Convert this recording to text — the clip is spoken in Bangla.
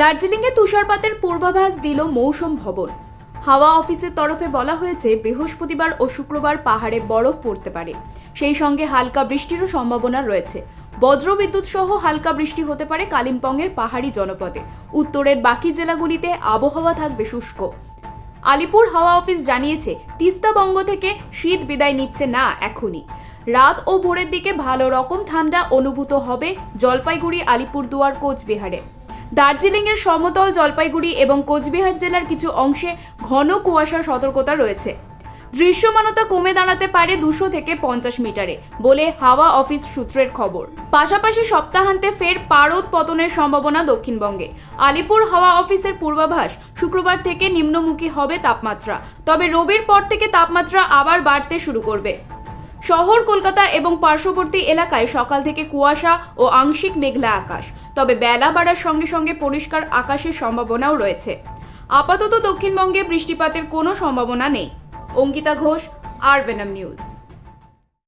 দার্জিলিংয়ে তুষারপাতের পূর্বাভাস দিল মৌসুম ভবন। হাওয়া অফিসের তরফে বলা হয়েছে বৃহস্পতিবার ও শুক্রবার পাহাড়ে বরফ পড়তে পারে, সেই সঙ্গে হালকা বৃষ্টিরও সম্ভাবনা রয়েছে। বজ্রবিদ্যুৎ সহ হালকা বৃষ্টি হতে পারে কালিম্পংয়ের পাহাড়ি জনপদে। উত্তরের বাকি জেলাগুলিতে আবহাওয়া থাকবে শুষ্ক। আলিপুর হাওয়া অফিস জানিয়েছে, তিস্তাবঙ্গ থেকে শীত বিদায় নিচ্ছে না এখনই। রাত ও ভোরের দিকে ভালো রকম ঠান্ডা অনুভূত হবে জলপাইগুড়ি, আলিপুরদুয়ার, কোচবিহারে। দার্জিলিংয়ের সমতল জলপাইগুড়ি এবং কোচবিহার জেলার কিছু অংশে ঘন কুয়াশার সতর্কতা রয়েছে। দৃশ্যমানতা কমে দাঁড়াতে পারে 200 থেকে 50 মিটারে বলে হাওয়া অফিস সূত্রের খবর। পাশাপাশি সপ্তাহান্তে ফের পারদ পতনের সম্ভাবনা দক্ষিণবঙ্গে। আলিপুর হাওয়া অফিসের পূর্বাভাস, শুক্রবার থেকে নিম্নমুখী হবে তাপমাত্রা, তবে রবির পর থেকে তাপমাত্রা আবার বাড়তে শুরু করবে। শহর কলকাতা এবং পার্শ্ববর্তী এলাকায় সকাল থেকে কুয়াশা ও আংশিক মেঘলা আকাশ, তবে বেলা বাড়ার সঙ্গে সঙ্গে পরিষ্কার আকাশের সম্ভাবনাও রয়েছে। আপাতত দক্ষিণবঙ্গে বৃষ্টিপাতের কোনো সম্ভাবনা নেই। অঙ্কিতা ঘোষ, আরভেনম নিউজ।